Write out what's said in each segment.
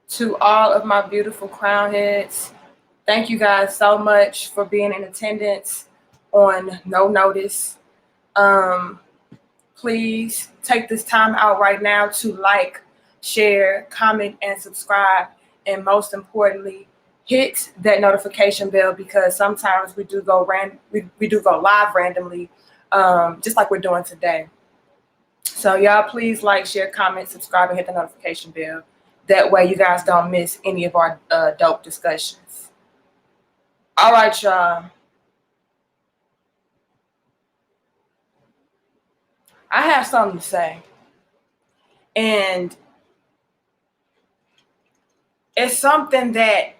to all of my beautiful crown heads. Thank you guys so much for being in attendance on No Notice. Um, Please take this time out right now to like, share, comment, and subscribe. And most importantly, hit that notification bell because sometimes we do go we do go live randomly, just like we're doing today. So y'all please like, share, comment, subscribe, and hit the notification bell. That way you guys don't miss any of our dope discussions. All right, y'all. I have something to say. And it's something that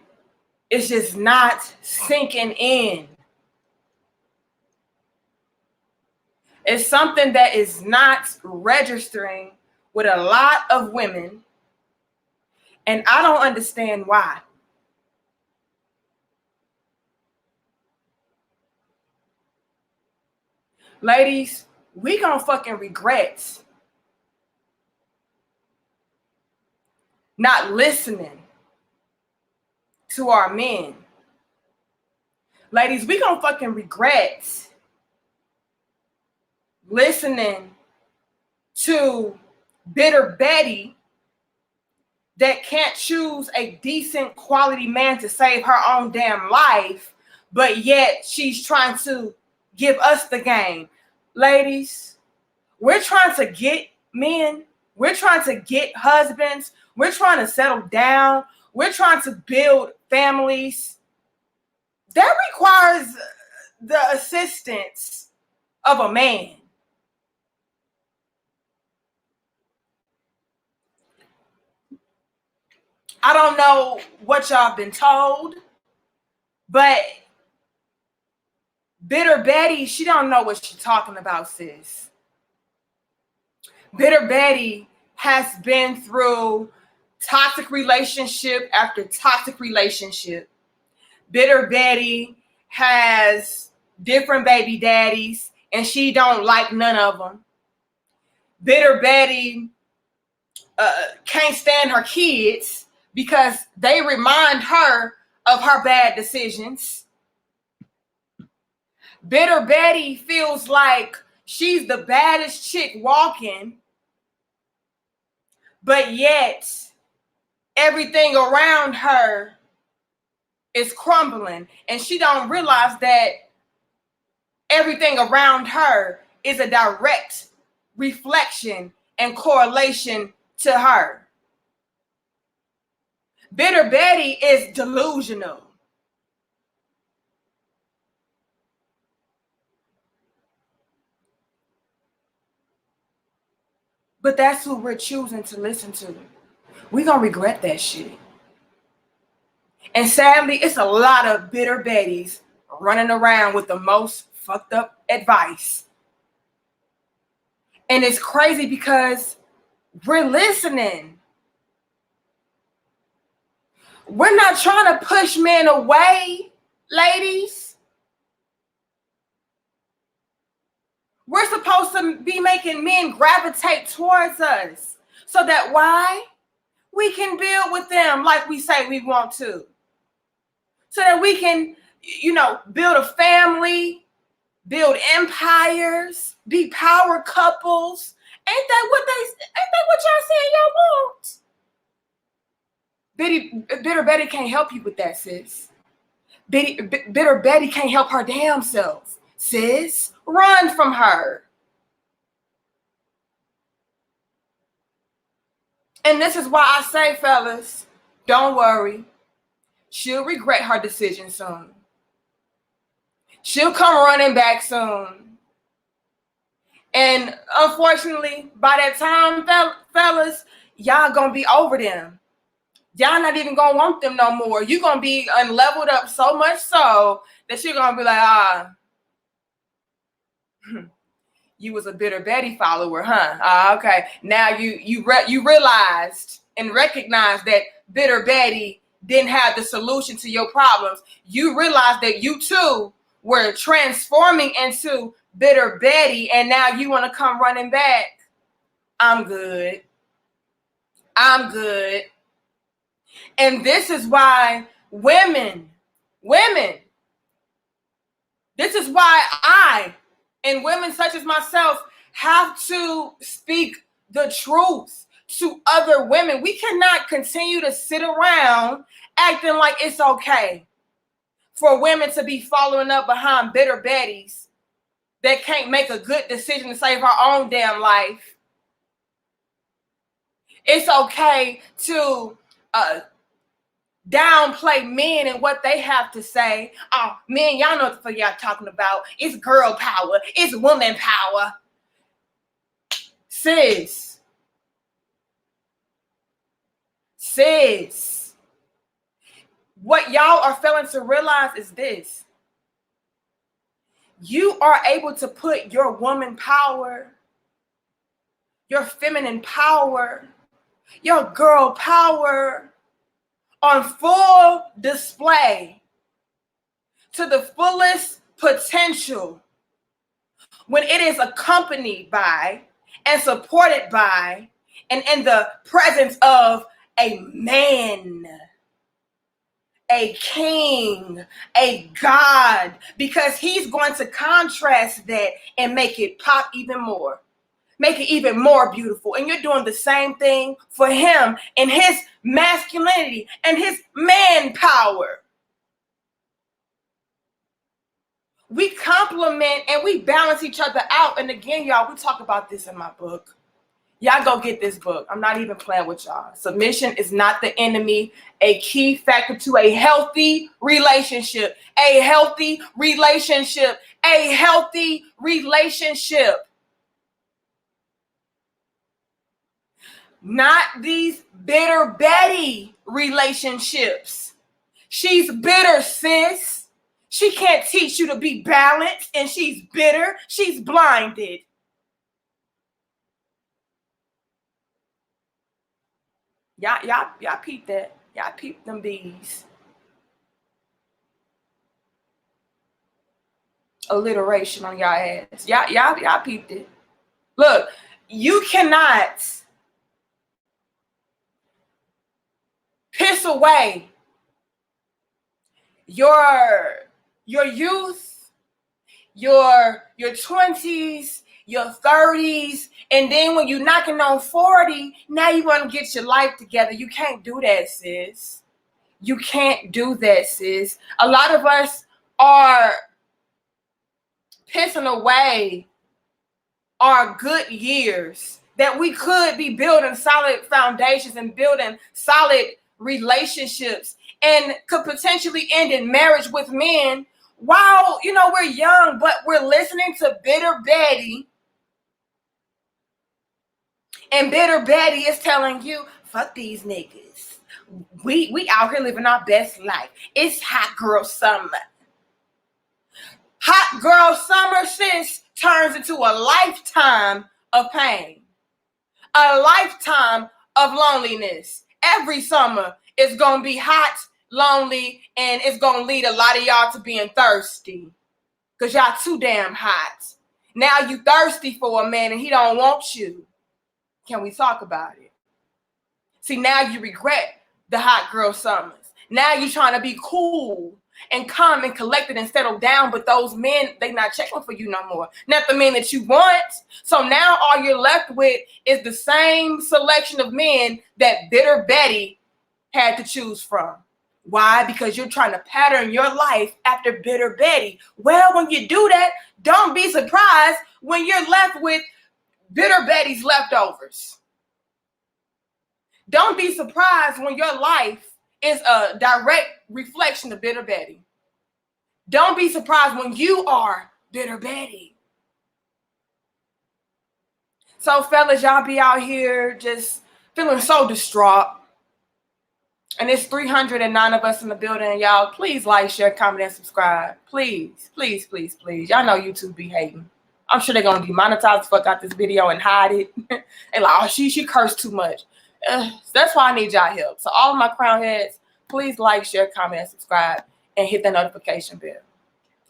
is just not sinking in. It's something that is not registering with a lot of women. And I don't understand why. Ladies, we gonna fucking regret not listening to our men. Ladies, we gonna fucking regret listening to bitter Betty that can't choose a decent quality man to save her own damn life, but yet she's trying to give us the game. Ladies, we're trying to get men. We're trying to get husbands. We're trying to settle down. We're trying to build families. That requires the assistance of a man. I don't know what y'all been told, but Bitter Betty, she don't know what she's talking about, sis. Bitter Betty has been through toxic relationship after toxic relationship. Bitter Betty has different baby daddies, and she don't like none of them. Bitter Betty can't stand her kids because they remind her of her bad decisions. Bitter Betty feels like she's the baddest chick walking, but yet everything around her is crumbling, and she don't realize that everything around her is a direct reflection and correlation to her. Bitter Betty is delusional. But that's who we're choosing to listen to. We're going to regret that shit. And sadly, it's a lot of bitter Bettys running around with the most fucked up advice. And it's crazy because we're listening. We're not trying to push men away, ladies. We're supposed to be making men gravitate towards us so that why? We can build with them like we say we want to. So that we can, build a family, build empires, be power couples. Ain't that what y'all saying y'all want? Bitter Betty can't help you with that, sis. Bitter Betty can't help her damn self. Sis, run from her. And this is why I say, fellas, don't worry. She'll regret her decision soon. She'll come running back soon. And unfortunately, by that time, fellas, y'all gonna be over them. Y'all not even gonna want them no more. You're gonna be unleveled up so much so that you're gonna be like, you was a Bitter Betty follower, huh? Okay. Now you realized and recognized that Bitter Betty didn't have the solution to your problems. You realized that you too were transforming into Bitter Betty, and now you want to come running back. I'm good. I'm good. And this is why women, this is why I and women such as myself have to speak the truth to other women. We cannot continue to sit around acting like it's okay for women to be following up behind bitter Bettys that can't make a good decision to save her own damn life. It's okay to downplay men and what they have to say. Oh, men, y'all know what the fuck y'all talking about. It's girl power. It's woman power. Sis, what y'all are failing to realize is this. You are able to put your woman power, your feminine power, your girl power on full display to the fullest potential when it is accompanied by and supported by and in the presence of a man, a king, a god, because he's going to contrast that and make it pop even more, make it even more beautiful. And you're doing the same thing for him and his masculinity and his man power. We complement and we balance each other out. And again, y'all, we talk about this in my book. Y'all go get this book. I'm not even playing with y'all. Submission is not the enemy. A key factor to a healthy relationship. A healthy relationship. A healthy relationship. Not these bitter Betty relationships. She's bitter, sis. She can't teach you to be balanced, and she's bitter. She's blinded. Y'all peep that. Y'all peep them bees. Alliteration on y'all ass. Y'all peeped it. Look, you cannot piss away your youth, your 20s, your 30s, and then when you're knocking on 40, now you want to get your life together. You can't do that, sis. You can't do that, sis. A lot of us are pissing away our good years that we could be building solid foundations and building solid relationships and could potentially end in marriage with men while, we're young, but we're listening to bitter Betty. And bitter Betty is telling you, fuck these niggas. We out here living our best life. It's hot girl summer. Hot girl summer, sis, turns into a lifetime of pain. A lifetime of loneliness. Every summer is going to be hot, lonely, and it's going to lead a lot of y'all to being thirsty. Because y'all too damn hot. Now you thirsty for a man and he don't want you. Can we talk about it? See, now you regret the hot girl summers. Now you're trying to be cool and calm and collected and settle down, but those men, they not checking for you no more. Not the men that you want. So now all you're left with is the same selection of men that bitter Betty had to choose from. Why? Because you're trying to pattern your life after bitter Betty. Well, when you do that, don't be surprised when you're left with bitter Betty's leftovers. Don't be surprised when your life is a direct reflection of bitter Betty. Don't be surprised when you are bitter Betty. So fellas, y'all be out here just feeling so distraught. And it's 309 of us in the building. Y'all, please like, share, comment, and subscribe. Please, please, please, please. Y'all know YouTube be hating. I'm sure they're going to demonetize the fuck out this video and hide it. And like, oh, she cursed too much. That's why I need y'all help. So all of my crown heads, please like, share, comment, and subscribe. And hit the notification bell.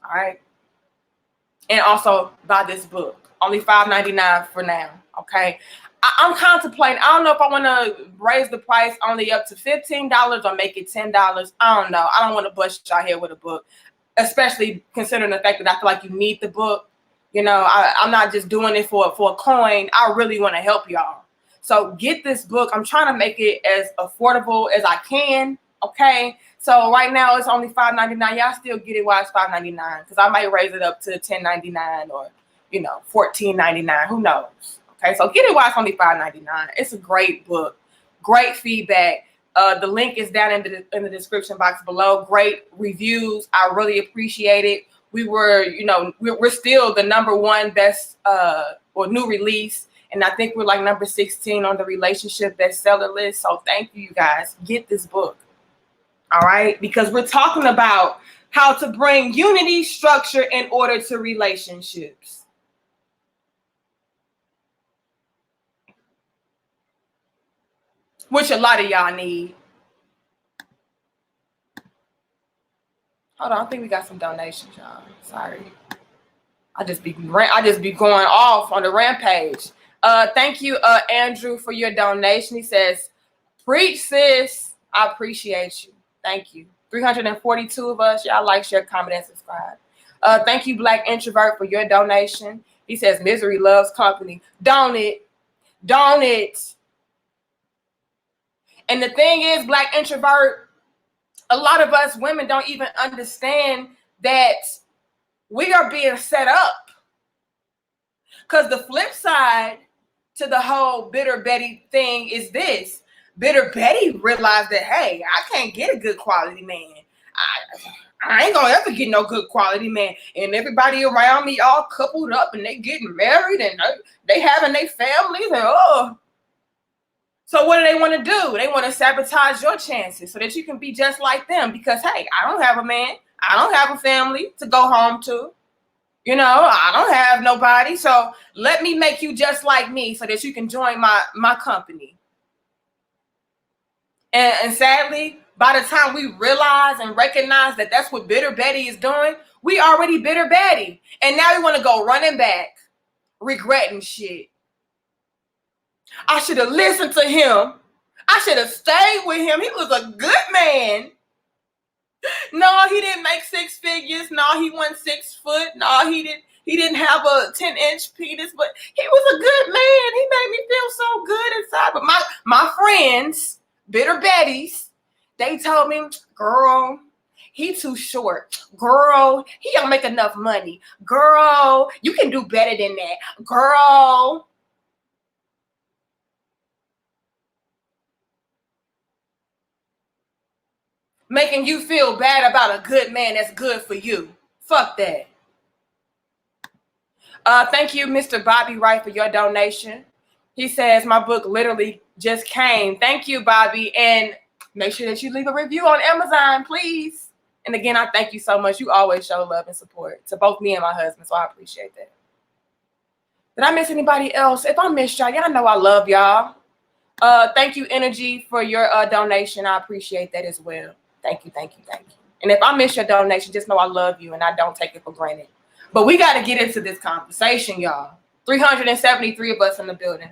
All right? And also buy this book. Only $5.99 for now. Okay? I'm contemplating. I don't know if I want to raise the price only up to $15 or make it $10. I don't know. I don't want to bust y'all head with a book, especially considering the fact that I feel like you need the book. You know, I'm not just doing it for a coin. I really want to help y'all. So get this book. I'm trying to make it as affordable as I can. Okay. So right now it's only $5.99. Y'all still get it while it's $5.99, because I might raise it up to $10.99 or, you know, $14.99. Who knows? Okay, so get it while it's only $5.99. It's a great book. Great feedback. The link is down in the description box below. Great reviews. I really appreciate it. We were, you know, we're still the #1 best or new release. And I think we're like number 16 on the relationship bestseller list. So thank you guys. Get this book. All right, because we're talking about how to bring unity, structure, and order to relationships. Which a lot of y'all need. Hold on, I think we got some donations, y'all. Sorry. I just be going off on the rampage. Thank you, Andrew, for your donation. He says, "Preach, sis." I appreciate you. Thank you. 342 of us. Y'all like, share, comment, and subscribe. Thank you, Black Introvert, for your donation. He says, "Misery loves company." Don't it? Don't it? And the thing is, Black Introvert, a lot of us women don't even understand that we are being set up. Because the flip side to the whole Bitter Betty thing is this. Bitter Betty realized that, hey, I can't get a good quality man. I ain't gonna ever get no good quality man. And everybody around me all coupled up and they getting married and they having their families and So what do they want to do? They want to sabotage your chances so that you can be just like them, because, hey, I don't have a man. I don't have a family to go home to. You know, I don't have nobody. So let me make you just like me so that you can join my company. And sadly, by the time we realize and recognize that that's what Bitter Betty is doing, we already Bitter Betty. And now we want to go running back, regretting shit. I should have listened to him. I should have stayed with him. He was a good man. No, he didn't make 6 figures. No, he wasn't 6 foot. No, he didn't have a 10-inch penis, but he was a good man. He made me feel so good inside. But my friends, Bitter Betties, they told me, girl, he too short. Girl, he don't make enough money. Girl, you can do better than that. Girl. Making you feel bad about a good man that's good for you. Fuck that. Thank you, Mr. Bobby Wright, for your donation. He says, my book literally just came. Thank you, Bobby. And make sure that you leave a review on Amazon, please. And again, I thank you so much. You always show love and support to both me and my husband, so I appreciate that. Did I miss anybody else? If I missed y'all, y'all know I love y'all. Thank you, Energy, for your donation. I appreciate that as well. Thank you, thank you, thank you. And if I miss your donation, just know I love you and I don't take it for granted. But we got to get into this conversation, y'all. 373 of us in the building.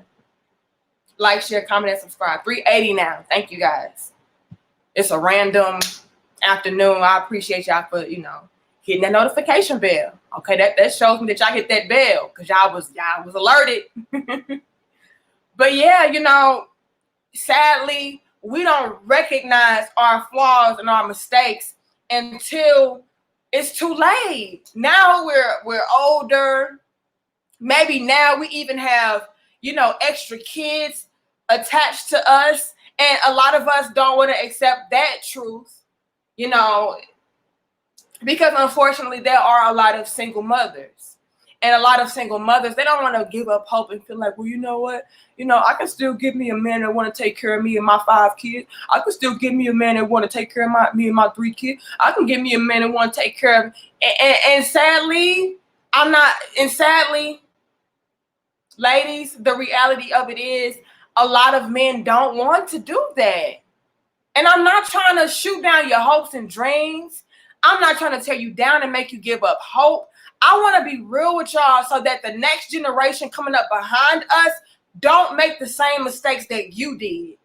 Like, share, comment, and subscribe. 380 now. Thank you, guys. It's a random afternoon. I appreciate y'all for, hitting that notification bell. Okay, that shows me that y'all hit that bell because y'all was alerted. But yeah, sadly, we don't recognize our flaws and our mistakes until it's too late. Now we're older. Maybe now we even have, extra kids attached to us. And a lot of us don't want to accept that truth, because unfortunately there are a lot of single mothers. And a lot of single mothers, they don't want to give up hope and feel like, well, you know what? I can still get me a man that want to take care of me and my 5 kids. I can still get me a man that want to take care of me and my 3 kids. I can get me a man that want to take care of me. And sadly, ladies, the reality of it is a lot of men don't want to do that. And I'm not trying to shoot down your hopes and dreams. I'm not trying to tear you down and make you give up hope. I want to be real with y'all so that the next generation coming up behind us don't make the same mistakes that you did.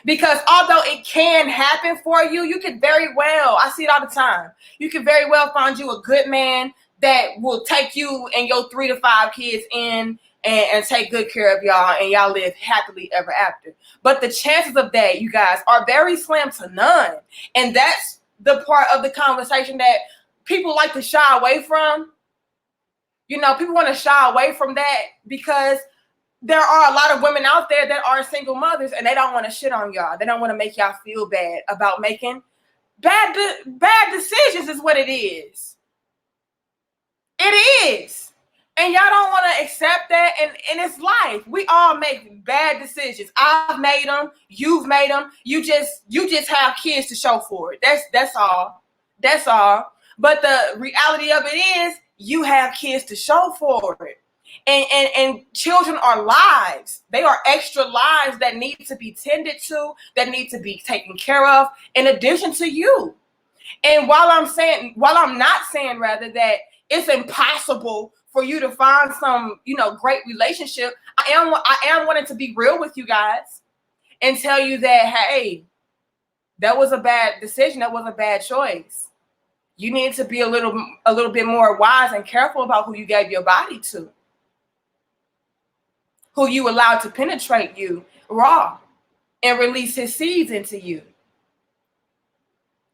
Because although it can happen for you, you can very well, I see it all the time, you can very well find you a good man that will take you and your 3 to 5 kids in and take good care of y'all, and y'all live happily ever after. But the chances of that, you guys, are very slim to none. And that's the part of the conversation that people like to shy away from. You know, people want to shy away from that because there are a lot of women out there that are single mothers and they don't want to shit on y'all. They don't want to make y'all feel bad about making bad decisions is what it is. It is. And y'all don't want to accept that. And it's life. We all make bad decisions. I've made them. You've made them. You just have kids to show for it. That's all. That's all. But the reality of it is you have kids to show for it. And children are lives. They are extra lives that need to be tended to, that need to be taken care of, in addition to you. And while I'm not saying that it's impossible for you to find some, great relationship, I am wanting to be real with you guys and tell you that, hey, that was a bad decision. That was a bad choice. You need to be a little bit more wise and careful about who you gave your body to, who you allowed to penetrate you raw and release his seeds into you.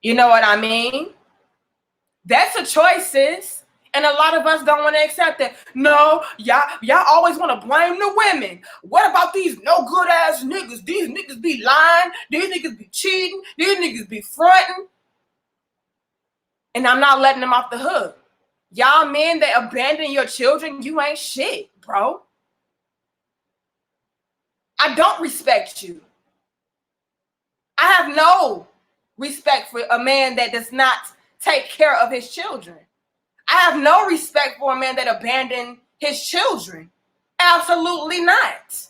You know what I mean? That's a choice, sis. And a lot of us don't want to accept that. No, y'all always want to blame the women. What about these no good ass niggas? These niggas be lying. These niggas be cheating. These niggas be fronting. And I'm not letting them off the hook. Y'all men that abandon your children, you ain't shit, bro. I don't respect you. I have no respect for a man that does not take care of his children. I have no respect for a man that abandoned his children. Absolutely not.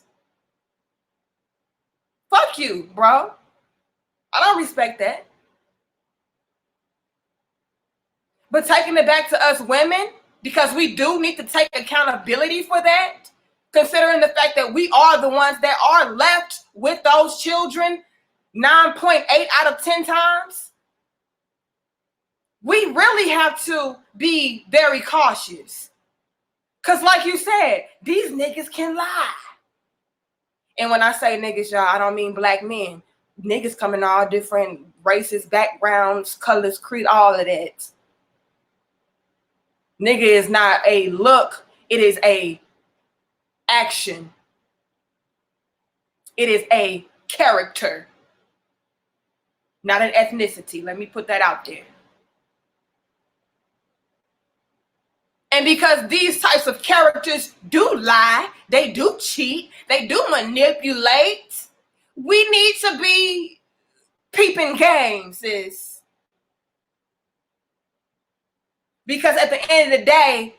Fuck you, bro. I don't respect that. But taking it back to us women, because we do need to take accountability for that, considering the fact that we are the ones that are left with those children 9.8 out of 10 times, we really have to be very cautious. Because like you said, these niggas can lie. And when I say niggas, y'all, I don't mean black men. Niggas come in all different races, backgrounds, colors, creed, all of that. Nigga is not a look, it is a action. It is a character, not an ethnicity. Let me put that out there. And because these types of characters do lie, they do cheat, they do manipulate, we need to be peeping game, sis. Because at the end of the day,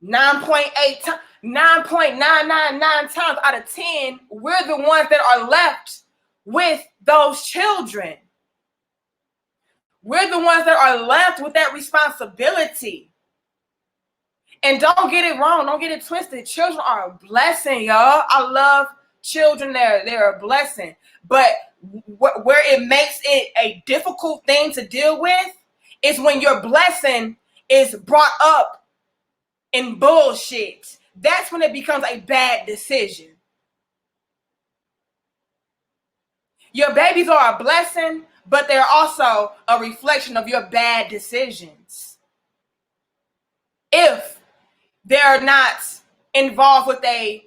9.999 times out of 10, we're the ones that are left with those children. We're the ones that are left with that responsibility. And don't get it wrong. Don't get it twisted. Children are a blessing, y'all. I love children. They're a blessing. But where it makes it a difficult thing to deal with is when your blessing is brought up in bullshit. That's when it becomes a bad decision. Your babies are a blessing, but they're also a reflection of your bad decisions. If they're not involved with a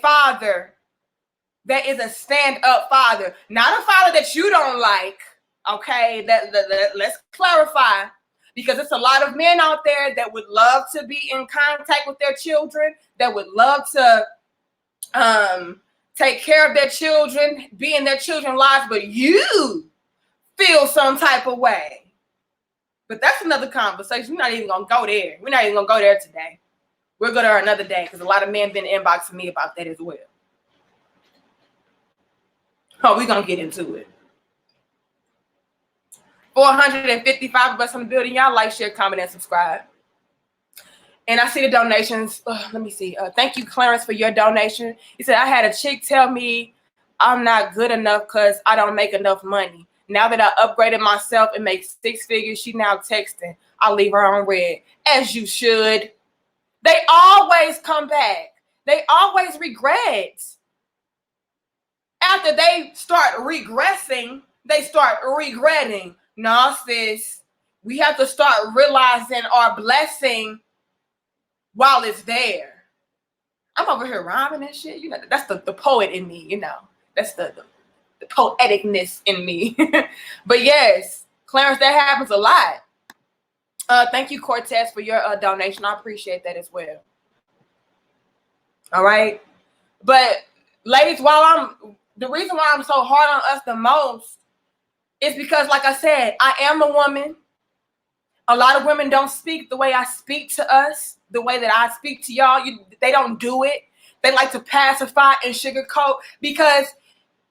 father that is a stand-up father, not a father that you don't like, okay? Let's clarify, because it's a lot of men out there that would love to be in contact with their children, that would love to take care of their children, be in their children's lives, but you feel some type of way. But that's another conversation. We're not even going to go there. We're not even going to go there today. We'll go there another day, because a lot of men been inboxing me about that as well. Oh, we're going to get into it. 455 of us on the building. Y'all like, share, comment, and subscribe. And I see the donations. Let me see. Thank you, Clarence, for your donation. He said, I had a chick tell me I'm not good enough because I don't make enough money. Now that I upgraded myself and make 6 figures, she now texting. I'll leave her on red. As you should. They always come back. They always regret. After they start regressing, they start regretting. Nah, sis, we have to start realizing our blessing while it's there. I'm over here rhyming and shit. You know, that's the poet in me, you know. That's the poeticness in me. But yes, Clarence, that happens a lot. Thank you, Cortez, for your donation. I appreciate that as well. All right. But ladies, the reason why I'm so hard on us the most is because, like I said, I am a woman. A lot of women don't speak the way I speak to us, the way that I speak to y'all. They don't do it. They like to pacify and sugarcoat because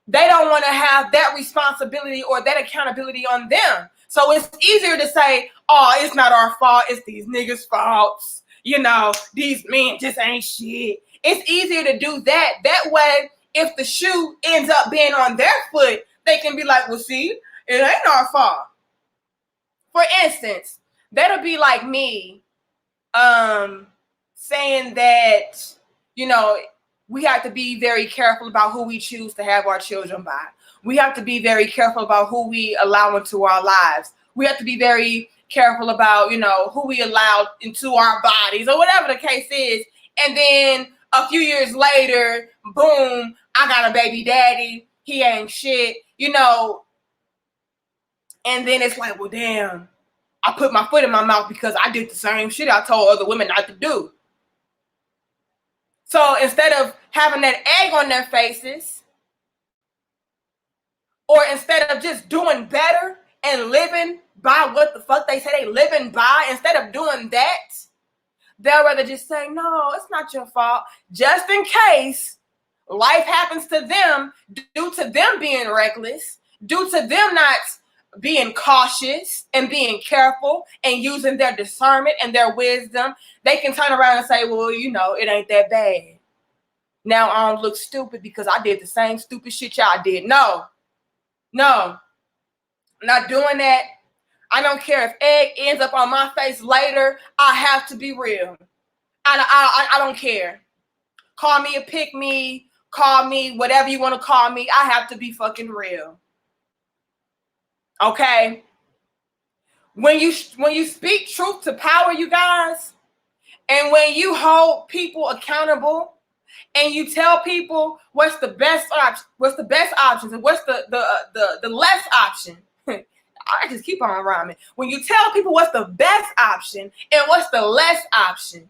they don't want to have that responsibility or that accountability on them. So it's easier to say, oh, it's not our fault. It's these niggas' faults. You know, these men just ain't shit. It's easier to do that. That way, if the shoe ends up being on their foot, they can be like, well, see, it ain't our fault. For instance, that'll be like me saying that, you know, we have to be very careful about who we choose to have our children by. We have to be very careful about who we allow into our lives. We have to be very careful about, you know, who we allow into our bodies or whatever the case is. And then a few years later, boom, I got a baby daddy. He ain't shit, you know. And then it's like, well, damn, I put my foot in my mouth because I did the same shit I told other women not to do. So instead of having that egg on their faces, or instead of just doing better and living by what the fuck they say they living by, instead of doing that, they'll rather just say, no, it's not your fault, just in case life happens to them due to them being reckless, due to them not being cautious and being careful and using their discernment and their wisdom. They can turn around and say, well, you know, it ain't that bad. Now I don't look stupid because I did the same stupid shit y'all did. No, I'm not doing that. I don't care if egg ends up on my face later. I have to be real. I don't care. Call me a pick me, call me whatever you want to call me. I have to be fucking real. Okay? When you speak truth to power, you guys, and when you hold people accountable, and you tell people what's the best option, what's the best options, and what's the less option. I just keep on rhyming. When you tell people what's the best option and what's the less option,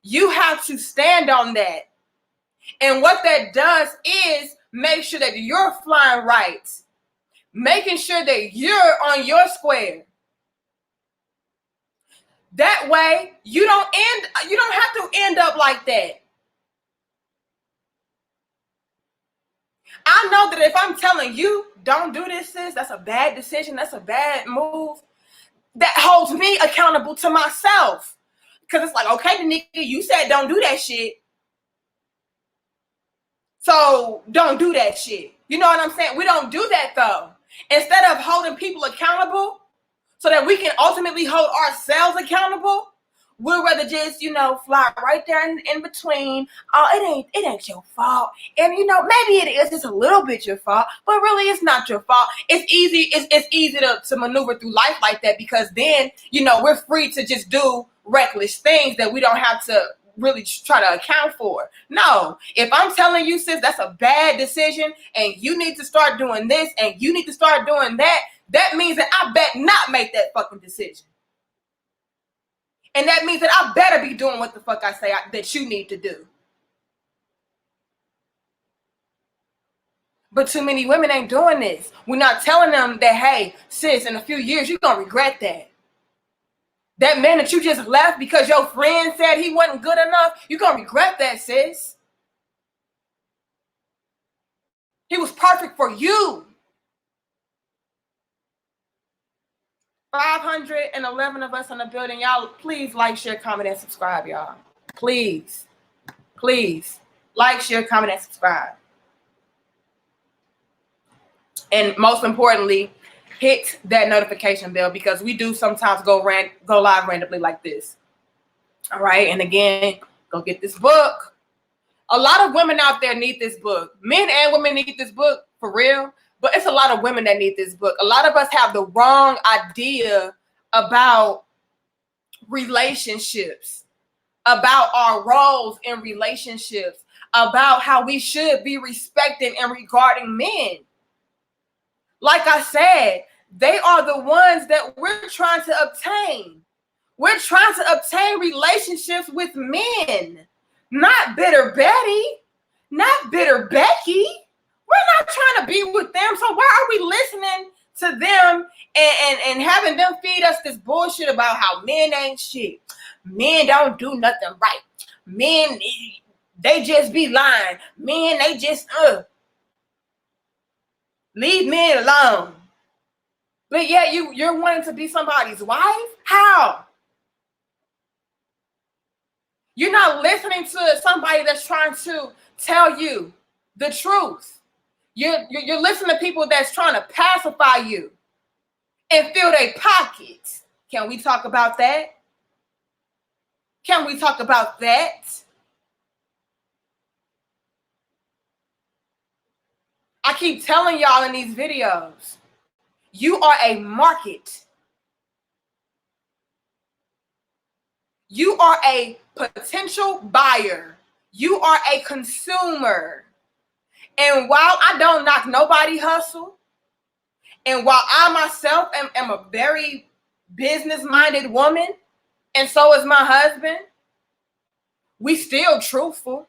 you have to stand on that. And what that does is make sure that you're flying right, making sure that you're on your square. That way, you don't have to end up like that. I know that if I'm telling you, don't do this, sis, that's a bad decision, that's a bad move, that holds me accountable to myself. Because it's like, okay, nigga, you said don't do that shit. So don't do that shit. You know what I'm saying? We don't do that, though. Instead of holding people accountable so that we can ultimately hold ourselves accountable, we'd rather just, you know, fly right there in between. Oh, it ain't your fault. And, you know, maybe it is just a little bit your fault, but really it's not your fault. It's easy to maneuver through life like that because then, you know, we're free to just do reckless things that we don't have to really try to account for. No, if I'm telling you, sis, that's a bad decision and you need to start doing this and you need to start doing that, that means that I bet not make that fucking decision. And that means that I better be doing what the fuck I say that you need to do. But too many women ain't doing this. We're not telling them that, hey, sis, in a few years, you're going to regret that. That man that you just left because your friend said he wasn't good enough, you're going to regret that, sis. He was perfect for you. 511 of us in the building. Y'all, please like, share, comment, and subscribe, y'all. Please. Please. Like, share, comment, and subscribe. And most importantly, hit that notification bell, because we do sometimes go live randomly like this. All right. And again, go get this book. A lot of women out there need this book. Men and women need this book, for real. But it's a lot of women that need this book. A lot of us have the wrong idea about relationships, about our roles in relationships, about how we should be respected and regarding men. Like I said, they are the ones that we're trying to obtain. We're trying to obtain relationships with men, not bitter Betty, not bitter Becky. We're not trying to be with them. So why are we listening to them and having them feed us this bullshit about how men ain't shit? Men don't do nothing right. Men, they just be lying. Men, they just, leave men alone. But yeah, you're wanting to be somebody's wife? How? You're not listening to somebody that's trying to tell you the truth. You're listening to people that's trying to pacify you and fill their pockets. Can we talk about that? Can we talk about that? I keep telling y'all in these videos, you are a market. You are a potential buyer. You are a consumer. And while I don't knock nobody hustle, and while I myself am a very business-minded woman, and so is my husband, we still truthful.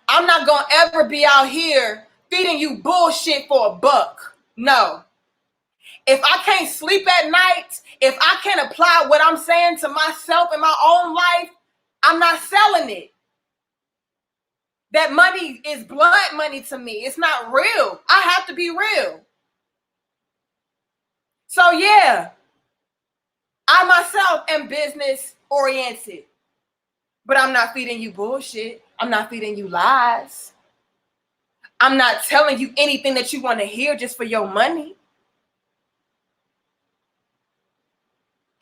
I'm not going to ever be out here feeding you bullshit for a buck. No. If I can't sleep at night, if I can't apply what I'm saying to myself in my own life, I'm not selling it. That money is blood money to me. It's not real. I have to be real. So yeah, I myself am business oriented, but I'm not feeding you bullshit. I'm not feeding you lies. I'm not telling you anything that you want to hear just for your money.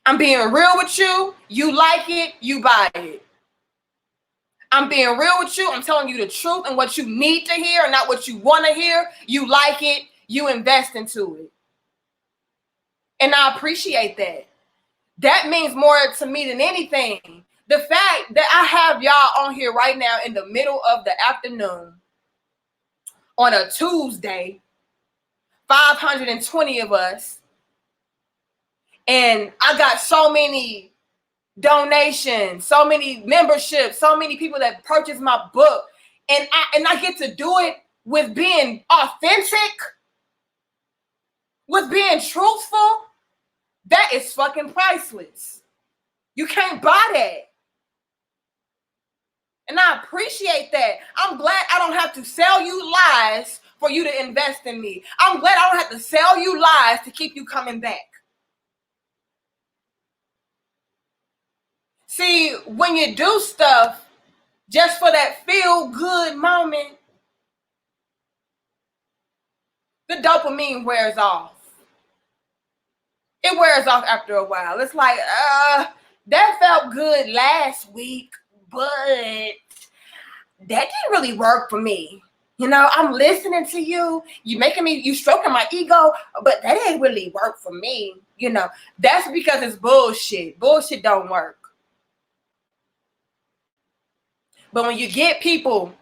I'm being real with you. You like it, you buy it. I'm being real with you. I'm telling you the truth and what you need to hear and not what you want to hear. You like it, you invest into it. And I appreciate that. That means more to me than anything. The fact that I have y'all on here right now in the middle of the afternoon on a Tuesday, 520 of us, and I got so many donations, so many memberships, so many people that purchase my book, and I get to do it with being authentic, with being truthful. That is fucking priceless. You can't buy that. And I appreciate that. I'm glad I don't have to sell you lies for you to invest in me. I'm glad I don't have to sell you lies to keep you coming back. See, when you do stuff just for that feel-good moment, the dopamine wears off. It wears off after a while. It's like, that felt good last week, but that didn't really work for me. You know, I'm listening to you. You stroking my ego, but that ain't really work for me. You know, that's because it's bullshit. Bullshit don't work. But when you get people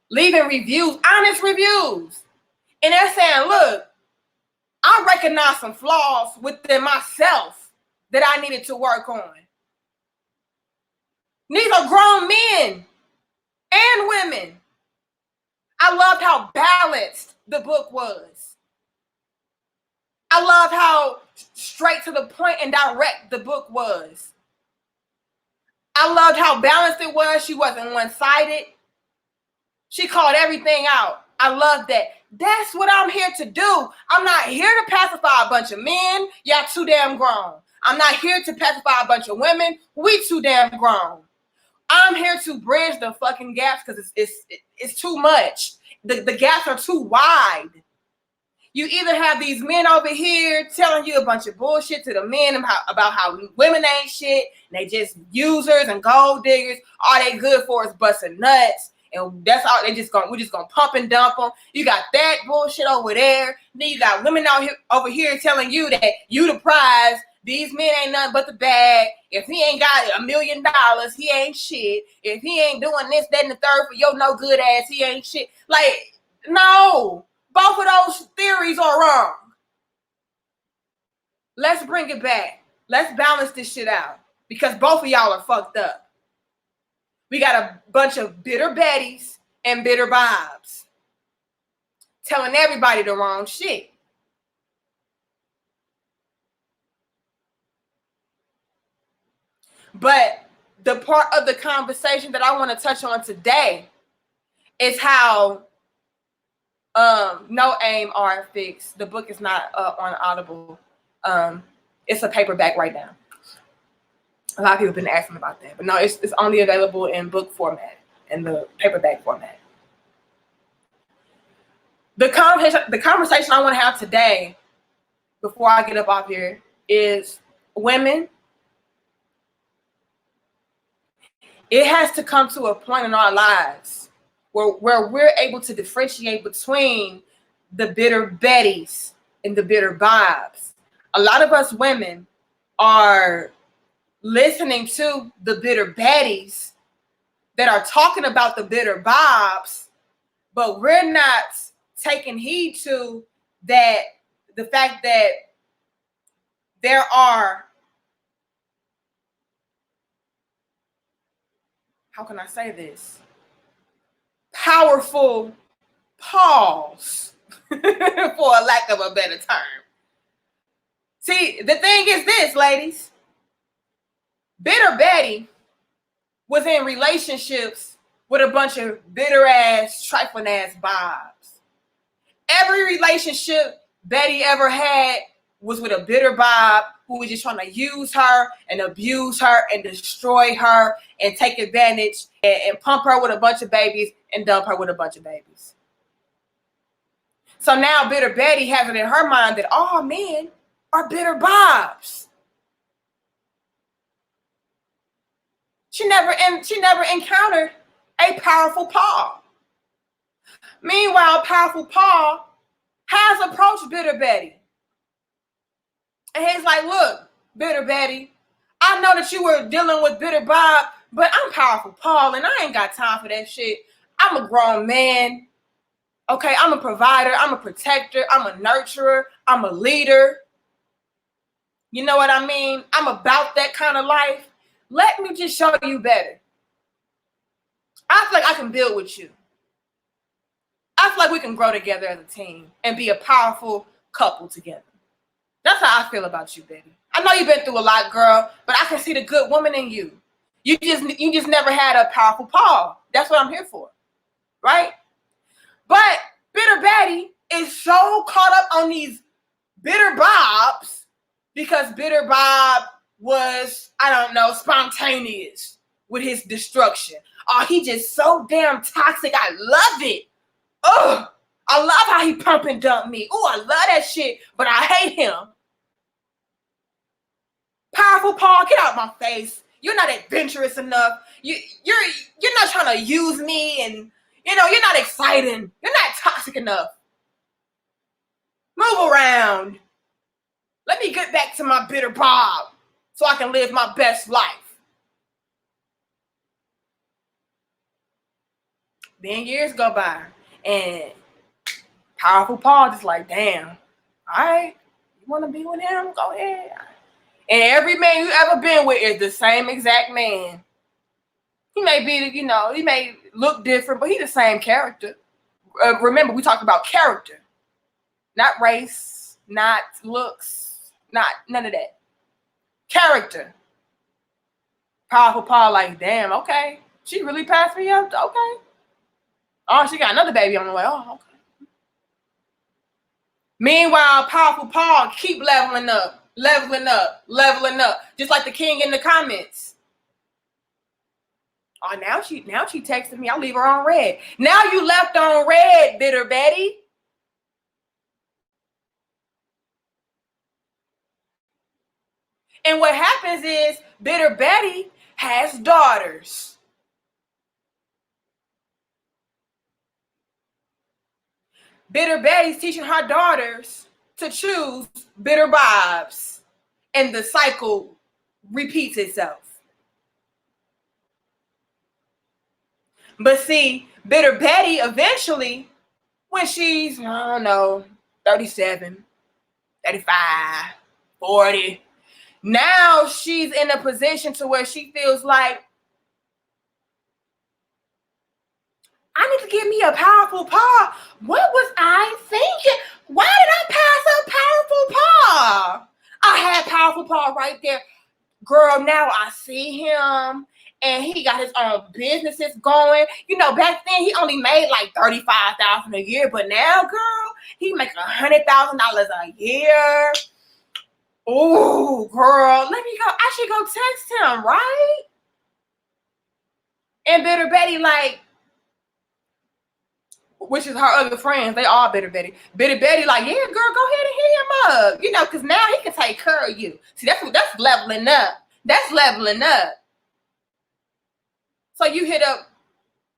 leaving reviews, honest reviews, and they're saying, look, I recognize some flaws within myself that I needed to work on. These are grown men and women. I loved how balanced the book was. I loved how straight to the point and direct the book was. I loved how balanced it was. She wasn't one-sided. She called everything out. I love that. That's what I'm here to do. I'm not here to pacify a bunch of men. Y'all too damn grown. I'm not here to pacify a bunch of women. We too damn grown. I'm here to bridge the fucking gaps because it's too much. The gaps are too wide. You either have these men over here telling you a bunch of bullshit to the men about how women ain't shit, and they just users and gold diggers. All they good for is busting nuts, and that's all we're just gonna pump and dump them. You got that bullshit over there. Then you got women over here telling you that you the prize. These men ain't nothing but the bag. If he ain't got $1 million, he ain't shit. If he ain't doing this, that, and the third for your no good ass, he ain't shit. Like, no. Both of those theories are wrong. Let's bring it back. Let's balance this shit out. Because both of y'all are fucked up. We got a bunch of bitter Bettys and bitter Bobs telling everybody the wrong shit. But the part of the conversation that I want to touch on today is how No Aim Art Fix. The book is not up on Audible. It's a paperback right now. A lot of people have been asking about that. But no, it's only available in book format, in the paperback format. The conversation I want to have today, before I get up off here, is women. It has to come to a point in our lives where we're able to differentiate between the bitter Bettys and the bitter Bobs. A lot of us women are listening to the bitter Bettys that are talking about the bitter Bobs, but we're not taking heed to the fact that there are, how can I say this? Powerful Pauls, for a lack of a better term. See, the thing is this, ladies. Bitter Betty was in relationships with a bunch of bitter ass, trifling ass Bobs. Every relationship Betty ever had was with a bitter Bob who was just trying to use her and abuse her and destroy her and take advantage and pump her with a bunch of babies and dump her with a bunch of babies. So now bitter Betty has it in her mind that all men are bitter Bobs. She never encountered a powerful Paul. Meanwhile, powerful Paul has approached bitter Betty. And he's like, look, bitter Betty, I know that you were dealing with bitter Bob, but I'm powerful Paul and I ain't got time for that shit. I'm a grown man. Okay, I'm a provider. I'm a protector. I'm a nurturer. I'm a leader. You know what I mean? I'm about that kind of life. Let me just show you better. I feel like I can build with you. I feel like we can grow together as a team and be a powerful couple together. That's how I feel about you, Betty. I know you've been through a lot, girl, but I can see the good woman in you. You just never had a powerful Paul. That's what I'm here for, right? But bitter Betty is so caught up on these bitter Bobs because bitter Bob was, I don't know, spontaneous with his destruction. Oh, he just so damn toxic. I love it. Ugh. I love how he pump and dump me. Oh, I love that shit, but I hate him. Powerful Paul, get out of my face. You're not adventurous enough. You're not trying to use me, and you're not exciting. You're not toxic enough. Move around. Let me get back to my bitter Bob so I can live my best life. Then years go by, and powerful Paul just like, damn, all right, you want to be with him? Go ahead. And every man you ever been with is the same exact man. He may be, he may look different, but he's the same character. Remember, we talked about character, not race, not looks, not none of that. Character. Powerful Paul like, damn, okay. She really passed me up? Okay. Oh, she got another baby on the way. Oh, okay. Meanwhile, Powerful Paul keep leveling up, leveling up, leveling up, just like the king in the comments. Oh, now she texted me. I'll leave her on red. Now you left on red, Bitter Betty. And what happens is Bitter Betty has daughters. Bitter Betty's teaching her daughters to choose bitter vibes. And the cycle repeats itself. But see, Bitter Betty eventually, when she's, I don't know, 37, 35, 40, now she's in a position to where she feels like, I need to give me a powerful paw. What was I thinking? Why did I pass a powerful paw? I had powerful paw right there. Girl, now I see him and he got his own businesses going. You know, back then he only made like $35,000 a year, but now, girl, he making $100,000 a year. Oh, girl, let me go. I should go text him, right? And Bitter Betty, like, which is her other friends, they all Bitter Betty. Bitter Betty, like, yeah, girl, go ahead and hit him up. You know, because now he can take care of you. See, that's leveling up. That's leveling up. So you hit up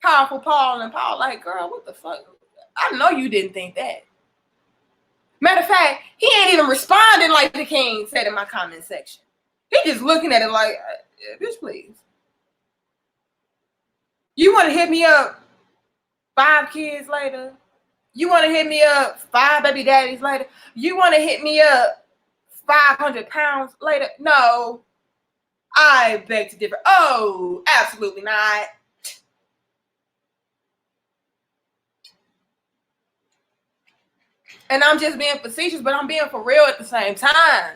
Powerful Paul, and Paul like, girl, what the fuck? I know you didn't think that. Matter of fact, he ain't even responding like the king said in my comment section. He just looking at it like, bitch, please. You want to hit me up 5 kids later? You want to hit me up 5 baby daddies later? You want to hit me up 500 pounds later? No, I beg to differ. Oh, absolutely not. And I'm just being facetious, but I'm being for real at the same time.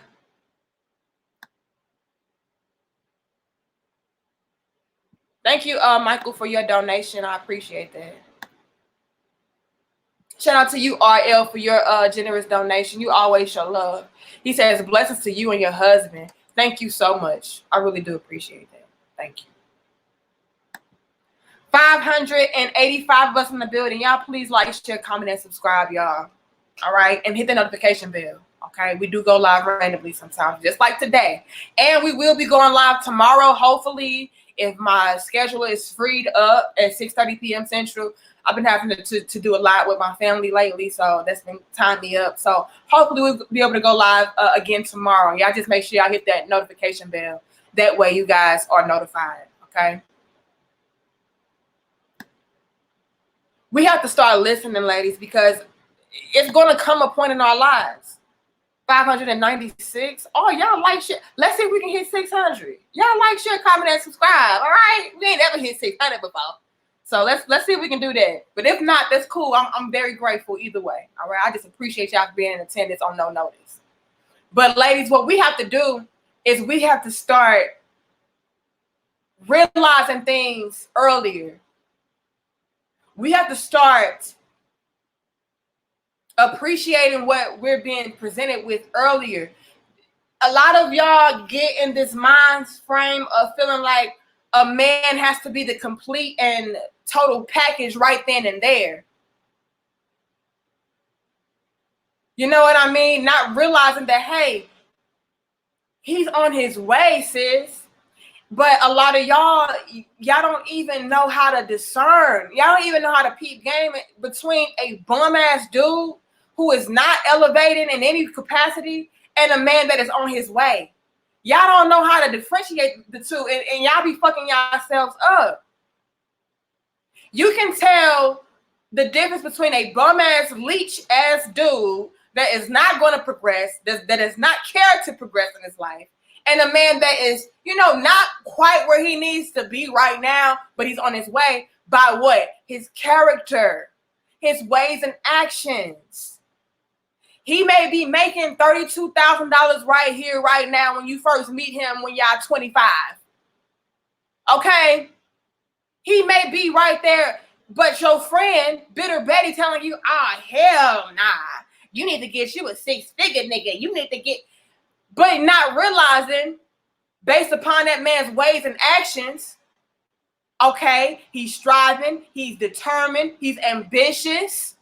Thank you, Michael, for your donation. I appreciate that. Shout out to you, RL, for your generous donation. You always show love. He says, blessings to you and your husband. Thank you so much. I really do appreciate that. Thank you. 585 of us in the building. Y'all please like, share, comment, and subscribe, y'all. All right? And hit the notification bell. Okay? We do go live randomly sometimes, just like today. And we will be going live tomorrow, hopefully, if my schedule is freed up at 6:30 p.m. Central. I've been having to do a lot with my family lately, so that's been tying me up. So hopefully we'll be able to go live again tomorrow. Y'all just make sure y'all hit that notification bell. That way you guys are notified, okay? We have to start listening, ladies, because it's going to come a point in our lives. 596. Oh, y'all like shit. Let's see if we can hit 600. Y'all like, share, comment, and subscribe. All right? We ain't ever hit 600 before. So let's see if we can do that. But if not, that's cool. I'm very grateful either way. All right. I just appreciate y'all being in attendance on no notice. But ladies, what we have to do is we have to start realizing things earlier. We have to start appreciating what we're being presented with earlier. A lot of y'all get in this mind frame of feeling like a man has to be the complete and total package right then and there. You know what I mean? Not realizing that, hey, he's on his way, sis. But a lot of y'all don't even know how to discern. Y'all don't even know how to peep game between a bum-ass dude who is not elevating in any capacity and a man that is on his way. Y'all don't know how to differentiate the two, and y'all be fucking yourselves up. You can tell the difference between a bum-ass, leech-ass dude that is not going to progress, that does not care to progress in his life, and a man that is, not quite where he needs to be right now, but he's on his way by what? His character, his ways and actions. He may be making $32,000 right here, right now, when you first meet him when y'all 25. Okay? He may be right there, but your friend, Bitter Betty, telling you, hell nah. You need to get you a 6-figure nigga. You need to get, but not realizing based upon that man's ways and actions, okay, he's striving, he's determined, he's ambitious,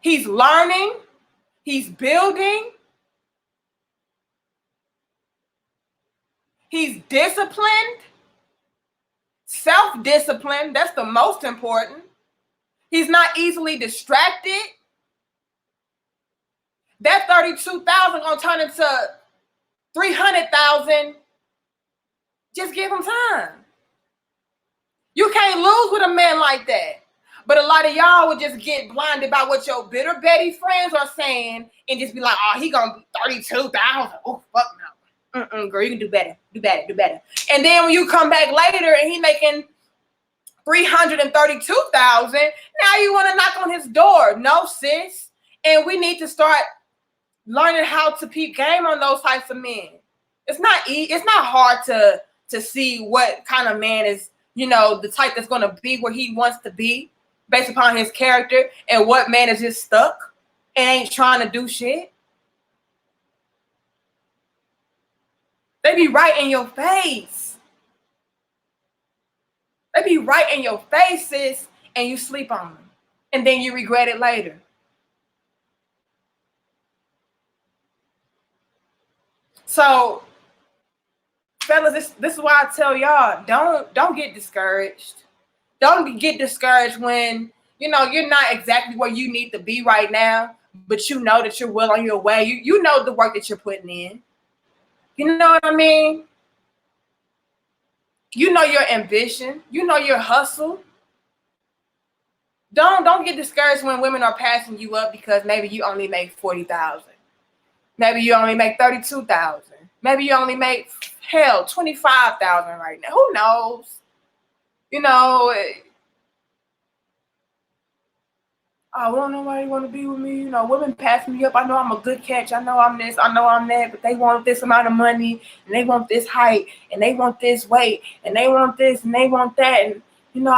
he's learning, he's building, he's disciplined, self-disciplined. That's the most important. He's not easily distracted. That 32,000 gonna turn into 300,000. Just give him time. You can't lose with a man like that. But a lot of y'all would just get blinded by what your bitter Betty friends are saying and just be like, oh, he gonna be 32,000. Oh, fuck no. Girl, you can do better. Do better. Do better. And then when you come back later and he making 332,000, now you want to knock on his door. No, sis. And we need to start learning how to peep game on those types of men. It's not hard to see what kind of man is, you know, the type that's going to be where he wants to be based upon his character, and what man is just stuck and ain't trying to do shit. They be right in your face. They be right in your face, sis, and you sleep on them. And then you regret it later. So, fellas, this is why I tell y'all, don't get discouraged. Don't get discouraged when, you know, you're not exactly where you need to be right now, but you know that you're well on your way. You know the work that you're putting in. You know what I mean? You know your ambition. You know your hustle. Don't get discouraged when women are passing you up because maybe you only make 40,000. Maybe you only make 32,000. Maybe you only make 25,000 right now. Who knows? You know, I don't know why they want to be with me. You know, women pass me up. I know I'm a good catch. I know I'm this. I know I'm that. But they want this amount of money, and they want this height, and they want this weight, and they want this, and they want that. And you know,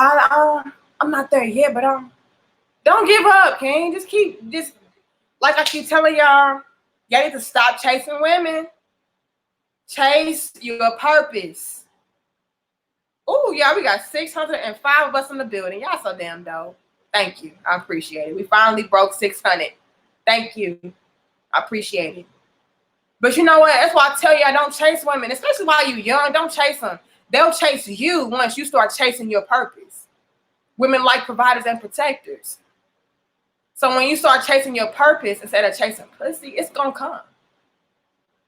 I'm not there yet, but don't give up, King. Just like I keep telling y'all need to stop chasing women. Chase your purpose. Oh, yeah, we got 605 of us in the building. Y'all so damn dope. Thank you. I appreciate it. We finally broke 600. Thank you. I appreciate it. But you know what? That's why I tell you, I don't chase women, especially while you're young. Don't chase them. They'll chase you once you start chasing your purpose. Women like providers and protectors. So when you start chasing your purpose instead of chasing pussy, it's going to come.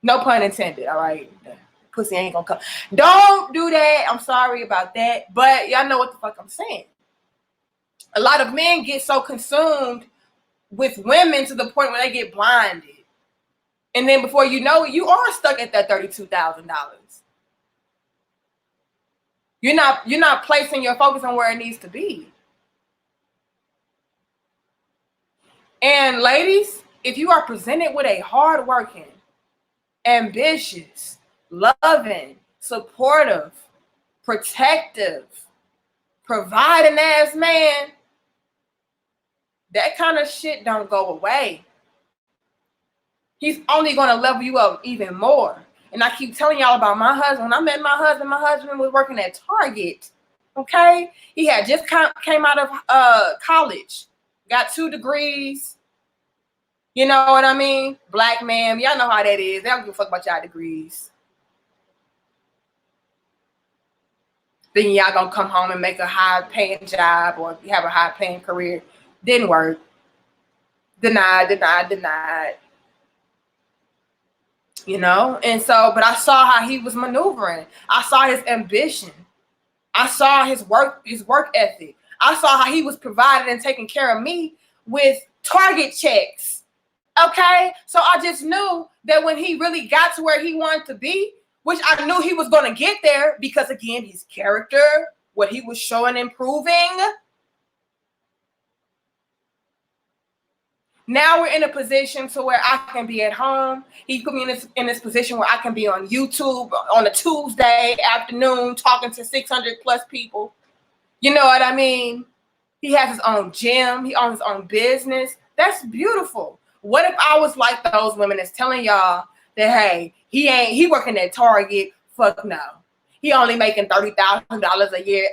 No pun intended, all right? Pussy ain't gonna come. Don't do that. I'm sorry about that. But y'all know what the fuck I'm saying. A lot of men get so consumed with women to the point where they get blinded. And then before you know it, you are stuck at that $32,000. You're not placing your focus on where it needs to be. And ladies, if you are presented with a hardworking, ambitious, loving, supportive, protective, providing ass man, that kind of shit don't go away. He's only going to level you up even more. And I keep telling y'all about my husband. When I met my husband was working at Target. Okay? He had just came out of college, got 2 degrees. You know what I mean? Black man. Y'all know how that is. They don't give a fuck about y'all degrees. Then y'all gonna come home and make a high-paying job or have a high-paying career. Didn't work. Denied. You know? And so, but I saw how he was maneuvering. I saw his ambition. I saw his work ethic. I saw how he was providing and taking care of me with Target checks. Okay? So I just knew that when he really got to where he wanted to be, which I knew he was going to get there because, again, his character, what he was showing and proving. Now we're in a position to where I can be at home. He put me in this position where I can be on YouTube on a Tuesday afternoon talking to 600 plus people. You know what I mean? He has his own gym. He owns his own business. That's beautiful. What if I was like those women that's telling y'all that, hey, he working at Target? Fuck no. He only making $30,000 a year.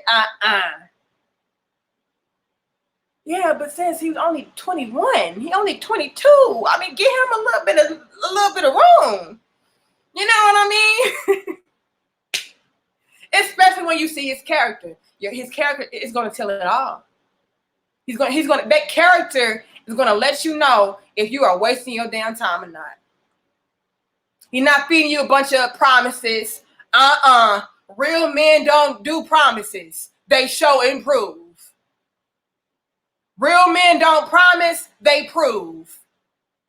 Yeah, but since he was only 21, he only 22. I mean, give him a little bit of room. You know what I mean? Especially when you see his character. His character is going to tell it all. That character is going to let you know if you are wasting your damn time or not. He's not feeding you a bunch of promises. Real men don't do promises. They show and prove. Real men don't promise, they prove.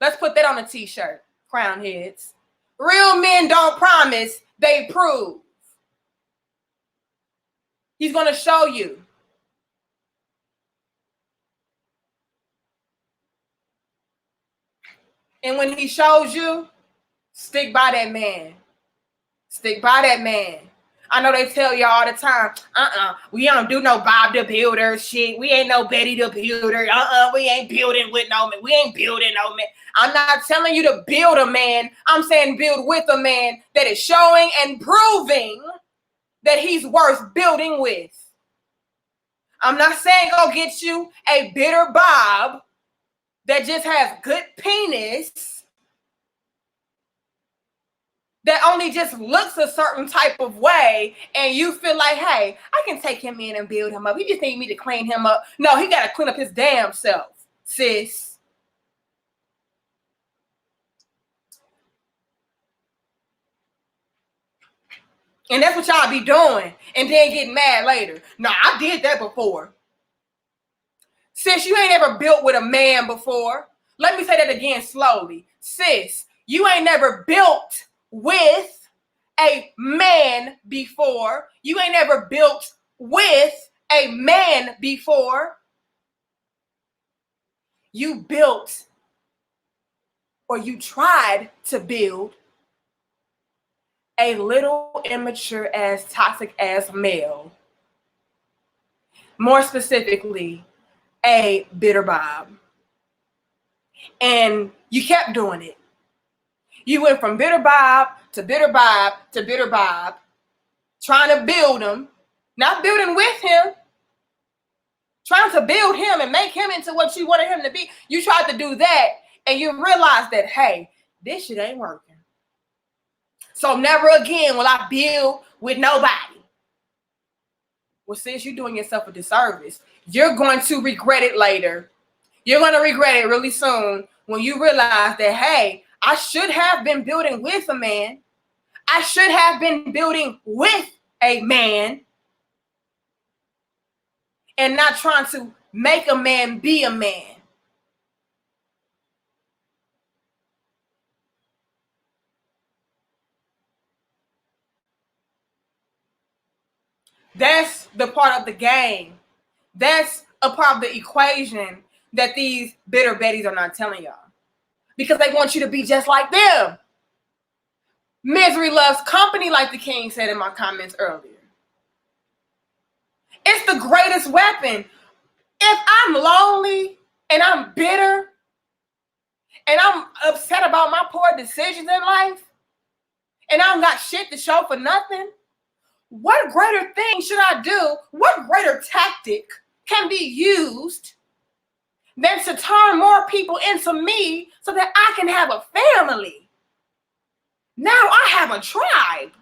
Let's put that on a t-shirt, crown heads. Real men don't promise, they prove. He's going to show you. And when he shows you, stick by that man. Stick by that man. I know they tell you all the time, we don't do no Bob the Builder shit. We ain't no Betty the Builder. We ain't building with no man. We ain't building no man. I'm not telling you to build a man. I'm saying build with a man that is showing and proving that he's worth building with. I'm not saying go get you a bitter Bob that just has good penis, that only just looks a certain type of way, and you feel like, hey, I can take him in and build him up. He just need me to clean him up. No, he got to clean up his damn self, sis. And that's what y'all be doing, and then getting mad later. No, I did that before. Sis, you ain't ever built with a man before. Let me say that again slowly. Sis, you ain't never built with a man before. You ain't ever built with a man before. You built, or you tried to build, a little immature ass, toxic ass male. More specifically, a bitter Bob. And you kept doing it. You went from bitter Bob to bitter Bob to bitter Bob, trying to build him, not building with him, trying to build him and make him into what you wanted him to be. You tried to do that, and you realized that, hey, this shit ain't working. So never again will I build with nobody. Well, sis, you're doing yourself a disservice. You're going to regret it later. You're going to regret it really soon when you realize that, hey, I should have been building with a man. I should have been building with a man and not trying to make a man be a man. That's the part of the game. That's a part of the equation that these bitter Bettys are not telling y'all. Because they want you to be just like them. Misery loves company, like the king said in my comments earlier. It's the greatest weapon. If I'm lonely and I'm bitter and I'm upset about my poor decisions in life and I don't got shit to show for nothing, what greater thing should I do? What greater tactic can be used than to turn more people into me so that I can have a family? Now I have a tribe.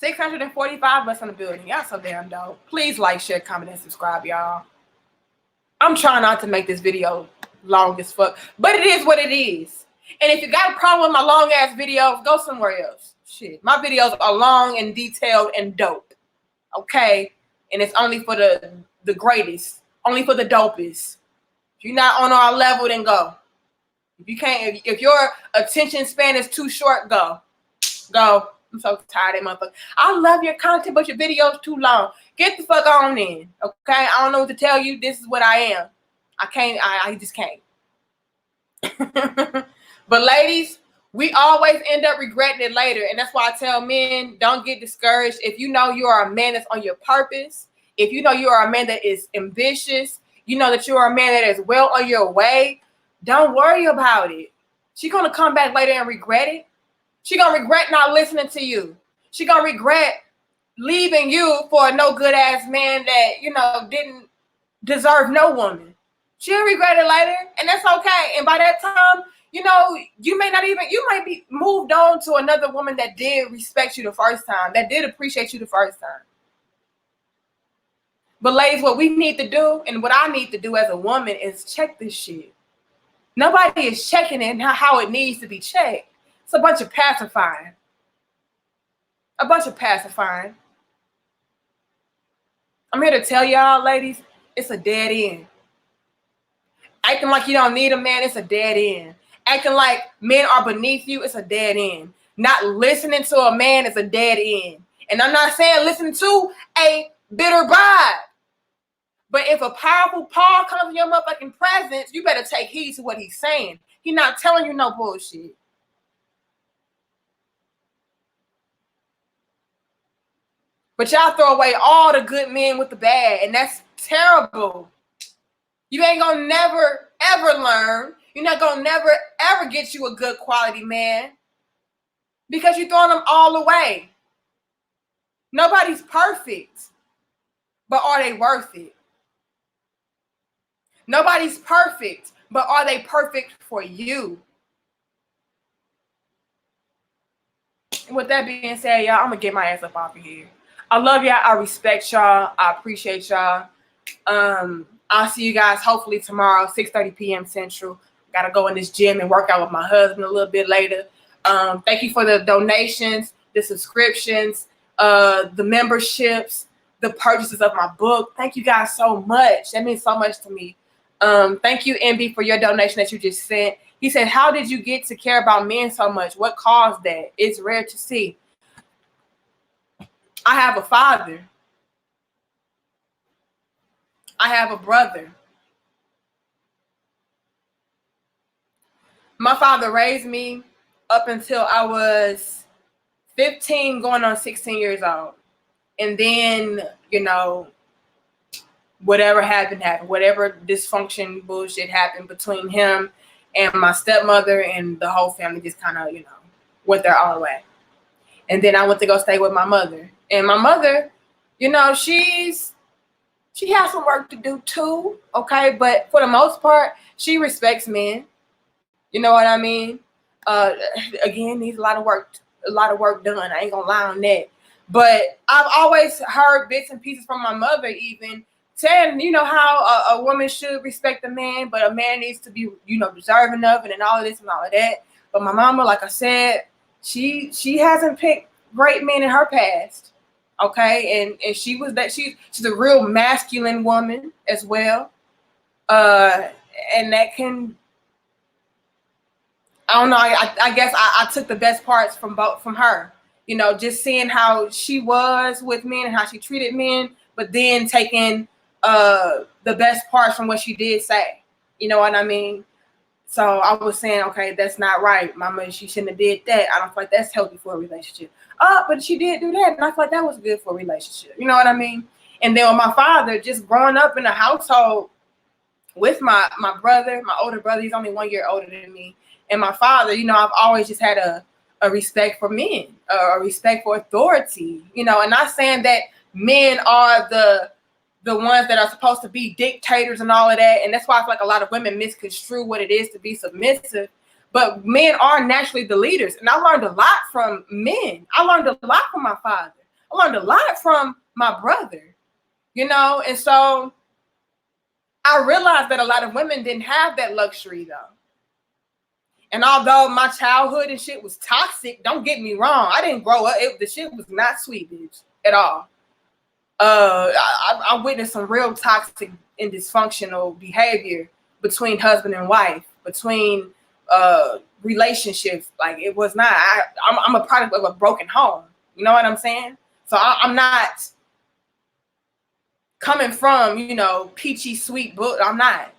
$645 of us in the building. Y'all so damn dope. Please like, share, comment, and subscribe, y'all. I'm trying not to make this video long as fuck, but it is what it is. And if you got a problem with my long ass videos, go somewhere else. Shit, my videos are long and detailed and dope. Okay? And it's only for the greatest, only for the dopest. If you're not on our level, then go. If you can't, if your attention span is too short, go. I'm so tired of that motherfucker. I love your content, but your video's too long. Get the fuck on in. Okay? I don't know what to tell you. This is what I am. I just can't. But ladies, We always end up regretting it later. And that's why I tell men, don't get discouraged. If you know you are a man that's on your purpose, if you know you are a man that is ambitious, you know that you are a man that is well on your way, don't worry about it. She's going to come back later and regret it. She's going to regret not listening to you. She's going to regret leaving you for a no good ass man that, you know, didn't deserve no woman. She'll regret it later, and that's okay. And by that time, you know, you might be moved on to another woman that did respect you the first time, that did appreciate you the first time. But ladies, what we need to do, and what I need to do as a woman, is check this shit. Nobody is checking it how it needs to be checked. It's a bunch of pacifying. A bunch of pacifying. I'm here to tell y'all, ladies, it's a dead end. Acting like you don't need a man, it's a dead end. Acting like men are beneath you, it's a dead end. Not listening to a man is a dead end. And I'm not saying listen to a bitter bride. But if a powerful Paul comes in your motherfucking presence, you better take heed to what he's saying. He's not telling you no bullshit. But y'all throw away all the good men with the bad, and that's terrible. You ain't gonna never, ever learn. You're not gonna never, ever get you a good quality man because you're throwing them all away. Nobody's perfect, but are they worth it? Nobody's perfect, but are they perfect for you? And with that being said, y'all, I'm gonna get my ass up off of here. I love y'all. I respect y'all. I appreciate y'all. I'll see you guys hopefully tomorrow, 6:30 p.m. Central. Gotta go in this gym and work out with my husband a little bit later. Thank you for the donations, the subscriptions, the memberships, the purchases of my book. Thank you guys so much. That means so much to me. Thank you, MB, for your donation that you just sent. He said, how did you get to care about men so much? What caused that? It's rare to see. I have a father. I have a brother. My father raised me up until I was 15, going on 16 years old. And then, you know, whatever happened. Whatever dysfunction bullshit happened between him and my stepmother, and the whole family just kind of, you know, went their own way. And then I went to go stay with my mother. And my mother, you know, she has some work to do too, okay? But for the most part, she respects men. You know what I mean? Again, needs a lot of work done. I ain't gonna lie on that. But I've always heard bits and pieces from my mother, even saying, you know, how a woman should respect a man, but a man needs to be, you know, deserving of it and all of this and all of that. But my mama, like I said, she hasn't picked great men in her past. Okay, and she was that she's a real masculine woman as well. And that can, I don't know, I guess I took the best parts from her. You know, just seeing how she was with men and how she treated men, but then taking the best parts from what she did say. You know what I mean? So I was saying, okay, that's not right, mama. She shouldn't have did that. I don't feel like that's healthy for a relationship. But she did do that, and I feel like that was good for a relationship. You know what I mean? And then with my father, just growing up in a household with my brother, my older brother, he's only 1 year older than me. And my father, you know, I've always just had a respect for men, a respect for authority, you know, and not saying that men are the ones that are supposed to be dictators and all of that. And that's why I feel like a lot of women misconstrue what it is to be submissive. But men are naturally the leaders. And I learned a lot from men. I learned a lot from my father. I learned a lot from my brother, you know. And so I realized that a lot of women didn't have that luxury, though. And although my childhood and shit was toxic, don't get me wrong, I didn't grow up. The shit was not sweet, bitch, at all. I witnessed some real toxic and dysfunctional behavior between husband and wife, between relationships. Like, it was not. I'm a product of a broken home. You know what I'm saying? So I'm not coming from, you know, peachy sweet book. I'm not.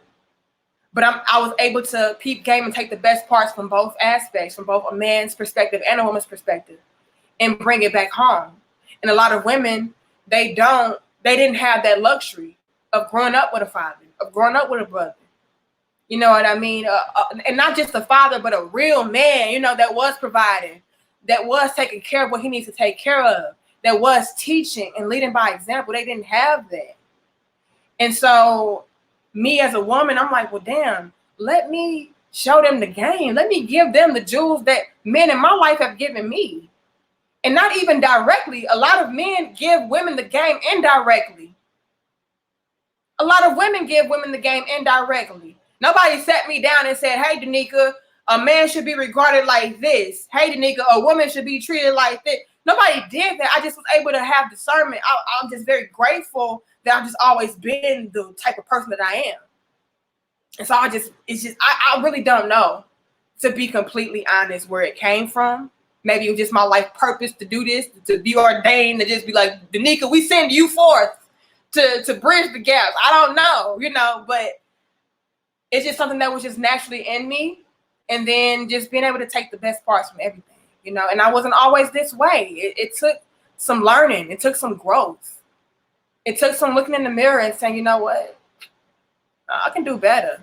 But I was able to peep game and take the best parts from both aspects, from both a man's perspective and a woman's perspective, and bring it back home. And a lot of women, they didn't have that luxury of growing up with a father, of growing up with a brother. You know what I mean? And not just a father, but a real man, you know, that was providing, that was taking care of what he needs to take care of, that was teaching and leading by example. They didn't have that. And so me as a woman, I'm like, well, damn, let me show them the game. Let me give them the jewels that men in my life have given me. And not even directly. A lot of men give women the game indirectly. A lot of women give women the game indirectly. Nobody sat me down and said, hey, Danica, a man should be regarded like this. Hey, Danica, a woman should be treated like this. Nobody did that. I just was able to have discernment. I'm just very grateful that I've just always been the type of person that I am. And so I really don't know, to be completely honest, where it came from. Maybe it was just my life purpose to do this, to be ordained, to just be like, Danica, we send you forth to bridge the gaps. I don't know, you know, but it's just something that was just naturally in me. And then just being able to take the best parts from everything, you know, and I wasn't always this way. It took some learning. It took some growth. It took some looking in the mirror and saying, you know what, I can do better.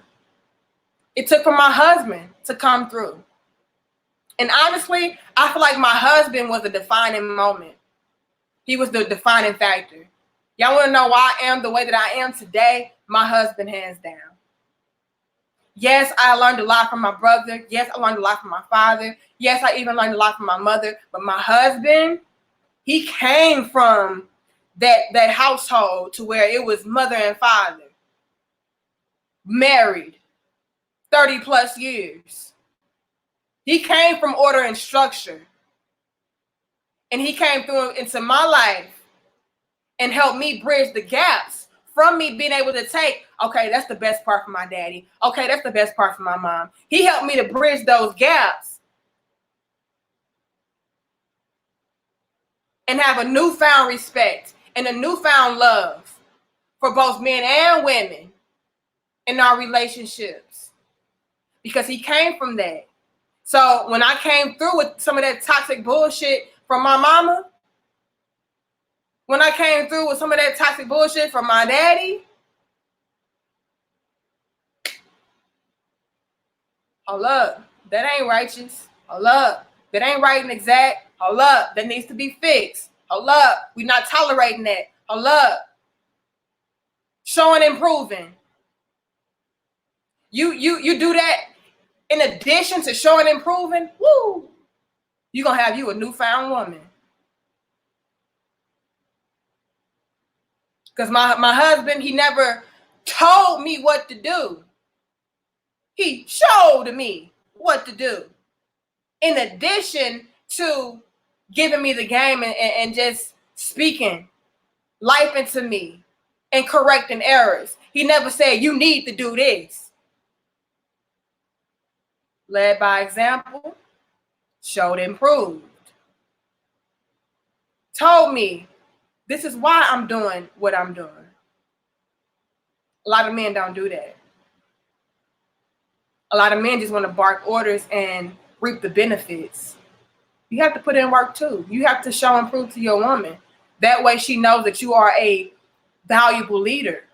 It took for my husband to come through. And honestly, I feel like my husband was a defining moment. He was the defining factor. Y'all want to know why I am the way that I am today? My husband, hands down. Yes, I learned a lot from my brother. Yes, I learned a lot from my father. Yes, I even learned a lot from my mother. But my husband, he came from that household to where it was mother and father, married, 30 plus years. He came from order and structure. And he came through into my life and helped me bridge the gaps from me being able to take, okay, that's the best part for my daddy. Okay, that's the best part for my mom. He helped me to bridge those gaps and have a newfound respect and a newfound love for both men and women in our relationships, because he came from that. So when I came through with some of that toxic bullshit from my mama, when I came through with some of that toxic bullshit from my daddy, hold up, that ain't righteous. Hold up, that ain't right and exact. Hold up, that needs to be fixed. Hold up, we're not tolerating that. Hold up, showing and proving. You do that in addition to showing and proving, woo, you're gonna have you a newfound woman. Because my husband, he never told me what to do. He showed me what to do. In addition to giving me the game and just speaking life into me and correcting errors. He never said, you need to do this. Led by example, showed and proved. Told me, this is why I'm doing what I'm doing. A lot of men don't do that. A lot of men just want to bark orders and reap the benefits. You have to put in work too. You have to show and prove to your woman. That way she knows that you are a valuable leader.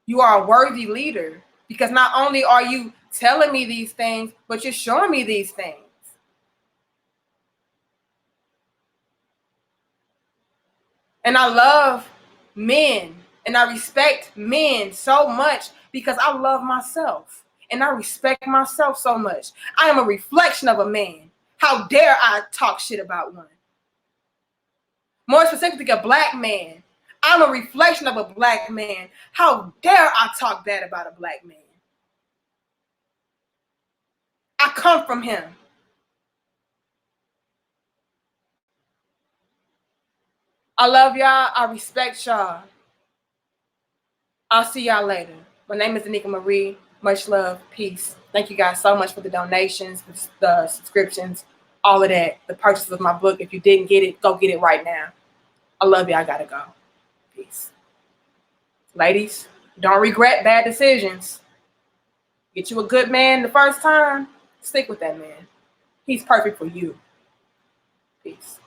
You are a worthy leader. Because not only are you telling me these things, but you're showing me these things. And I love men and I respect men so much because I love myself and I respect myself so much. I am a reflection of a man. How dare I talk shit about one? More specifically, a black man. I'm a reflection of a black man. How dare I talk bad about a black man? I come from him. I love y'all. I respect y'all. I'll see y'all later. My name is Danica Marie. Much love. Peace. Thank you guys so much for the donations, the subscriptions, all of that. The purchase of my book. If you didn't get it, go get it right now. I love you. I gotta go. Peace. Ladies, don't regret bad decisions. Get you a good man the first time, stick with that man. He's perfect for you. Peace.